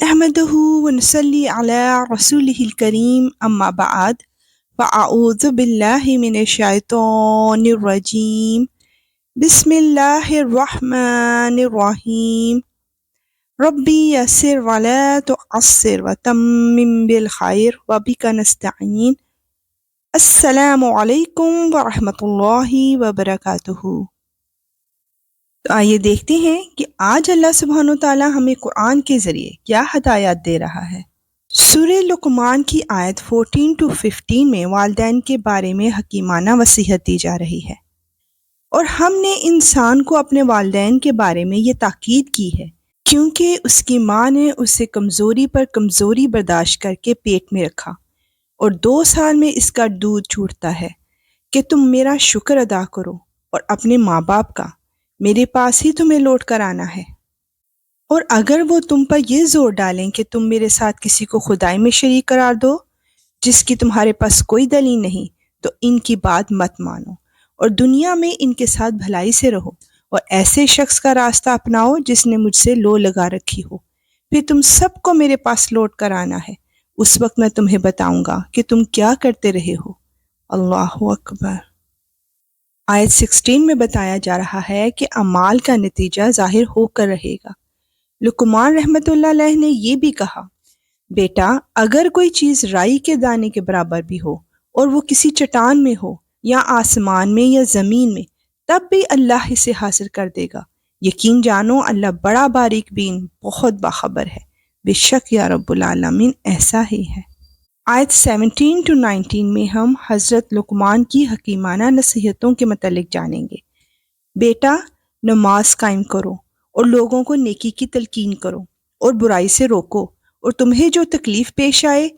نحمده ونصلي على رسوله الكريم أما بعد فأعوذ بالله من الشيطان الرجيم بسم الله الرحمن الرحيم ربي يسر ولا تعسر وتمم بالخير وبك نستعين السلام علیکم ورحمۃ اللہ وبرکاتہ۔ تو آئیے دیکھتے ہیں کہ آج اللہ سبحانہ وتعالی ہمیں قرآن کے ذریعے کیا ہدایات دے رہا ہے۔ سورہ لقمان کی آیت 14-15 میں والدین کے بارے میں حکیمانہ وصیت دی جا رہی ہے، اور ہم نے انسان کو اپنے والدین کے بارے میں یہ تاکید کی ہے کیونکہ اس کی ماں نے اسے کمزوری پر کمزوری برداشت کر کے پیٹ میں رکھا، اور 2 سال میں اس کا دودھ چھوٹتا ہے کہ تم میرا شکر ادا کرو اور اپنے ماں باپ کا، میرے پاس ہی تمہیں لوٹ کر آنا ہے۔ اور اگر وہ تم پر یہ زور ڈالیں کہ تم میرے ساتھ کسی کو خدائی میں شریک قرار دو جس کی تمہارے پاس کوئی دلیل نہیں، تو ان کی بات مت مانو اور دنیا میں ان کے ساتھ بھلائی سے رہو، اور ایسے شخص کا راستہ اپناؤ جس نے مجھ سے لو لگا رکھی ہو، پھر تم سب کو میرے پاس لوٹ کر آنا ہے، اس وقت میں تمہیں بتاؤں گا کہ تم کیا کرتے رہے ہو۔ اللہ اکبر۔ آیت 16 میں بتایا جا رہا ہے کہ اعمال کا نتیجہ ظاہر ہو کر رہے گا۔ لقمان رحمۃ اللہ علیہ نے یہ بھی کہا، بیٹا اگر کوئی چیز رائی کے دانے کے برابر بھی ہو اور وہ کسی چٹان میں ہو یا آسمان میں یا زمین میں، تب بھی اللہ اسے حاصل کر دے گا۔ یقین جانو اللہ بڑا باریک بین، بہت باخبر ہے۔ بے شک یا رب العالمین ایسا ہی ہے۔ آیت 17-19 میں ہم حضرت لقمان کی حکیمانہ نصیحتوں کے متعلق جانیں گے۔ بیٹا نماز قائم کرو اور لوگوں کو نیکی کی تلقین کرو اور برائی سے روکو، اور تمہیں جو تکلیف پیش آئے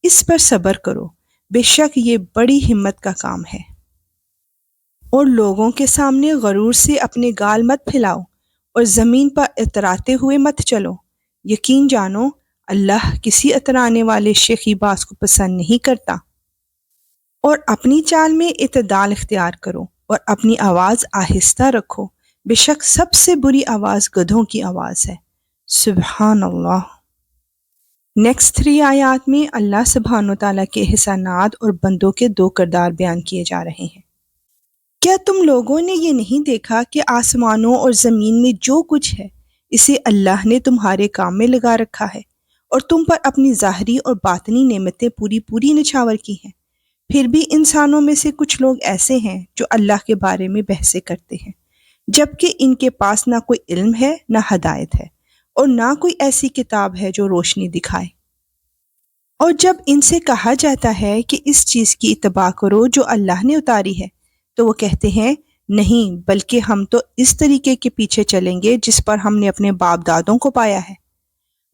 اس پر صبر کرو، بے شک یہ بڑی ہمت کا کام ہے۔ اور لوگوں کے سامنے غرور سے اپنے گال مت پھیلاؤ اور زمین پر اتراتے ہوئے مت چلو۔ یقین جانو اللہ کسی اترانے والے شیخی باز کو پسند نہیں کرتا۔ اور اپنی چال میں اعتدال اختیار کرو اور اپنی آواز آہستہ رکھو، بے شک سب سے بری آواز گدھوں کی آواز ہے۔ سبحان اللہ۔ نیکسٹ 3 آیات میں اللہ سبحانہ وتعالیٰ کے احسانات اور بندوں کے 2 کردار بیان کیے جا رہے ہیں۔ کیا تم لوگوں نے یہ نہیں دیکھا کہ آسمانوں اور زمین میں جو کچھ ہے اسے اللہ نے تمہارے کام میں لگا رکھا ہے، اور تم پر اپنی ظاہری اور باطنی نعمتیں پوری نچھاور کی ہیں؟ پھر بھی انسانوں میں سے کچھ لوگ ایسے ہیں جو اللہ کے بارے میں بحثیں کرتے ہیں، جبکہ ان کے پاس نہ کوئی علم ہے نہ ہدایت ہے، اور نہ کوئی ایسی کتاب ہے جو روشنی دکھائے۔ اور جب ان سے کہا جاتا ہے کہ اس چیز کی اتباع کرو جو اللہ نے اتاری ہے، تو وہ کہتے ہیں نہیں، بلکہ ہم تو اس طریقے کے پیچھے چلیں گے جس پر ہم نے اپنے باپ دادوں کو پایا ہے۔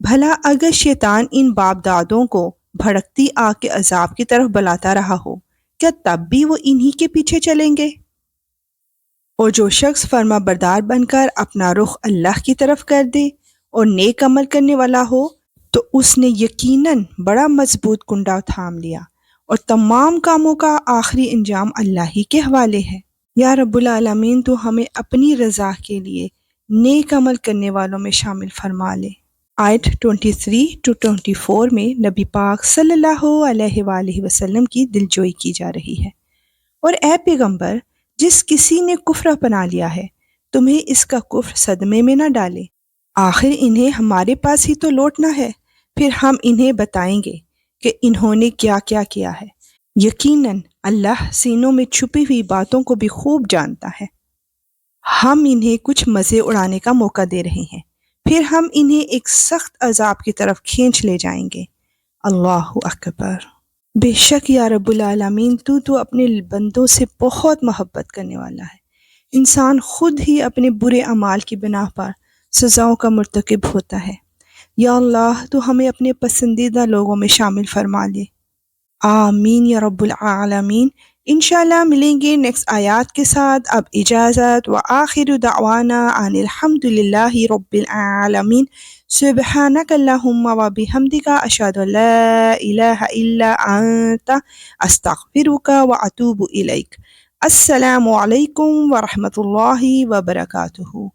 بھلا اگر شیطان ان باپ دادوں کو بھڑکتی آگ کے عذاب کی طرف بلاتا رہا ہو، کیا تب بھی وہ انہی کے پیچھے چلیں گے؟ اور جو شخص فرما بردار بن کر اپنا رخ اللہ کی طرف کر دے اور نیک عمل کرنے والا ہو، تو اس نے یقیناً بڑا مضبوط کنڈا تھام لیا، اور تمام کاموں کا آخری انجام اللہ ہی کے حوالے ہے۔ یا رب العالمین تو ہمیں اپنی رضا کے لیے نیک عمل کرنے والوں میں شامل فرما لے۔ آیت 23-24 میں نبی پاک صلی اللہ علیہ وآلہ وسلم کی دلجوئی کی جا رہی ہے، اور اے پیغمبر، جس کسی نے کفر اپنا لیا ہے تمہیں اس کا کفر صدمے میں نہ ڈالے، آخر انہیں ہمارے پاس ہی تو لوٹنا ہے، پھر ہم انہیں بتائیں گے کہ انہوں نے کیا کیا کیا ہے۔ یقیناً اللہ سینوں میں چھپی ہوئی باتوں کو بھی خوب جانتا ہے۔ ہم انہیں کچھ مزے اڑانے کا موقع دے رہے ہیں، پھر ہم انہیں ایک سخت عذاب کی طرف کھینچ لے جائیں گے۔ اللہ اکبر۔ بے شک یا رب العالمین تو اپنے بندوں سے بہت محبت کرنے والا ہے۔ انسان خود ہی اپنے برے اعمال کی بنا پر سزاؤں کا مرتکب ہوتا ہے۔ یا اللہ تو ہمیں اپنے پسندیدہ لوگوں میں شامل فرما لے۔ آمین یا رب العالمین۔ انشاءاللہ ملیں گے نیکسٹ آیات کے ساتھ۔ اب اجازت، وآخر دعوانا ان الحمد للہ رب العالمین۔ سبحانک اللہم وبحمدک، اشہد ان لا الہ الا انت، استغفرک واتوب الیک۔ السلام علیکم ورحمۃ اللہ وبرکاتہ۔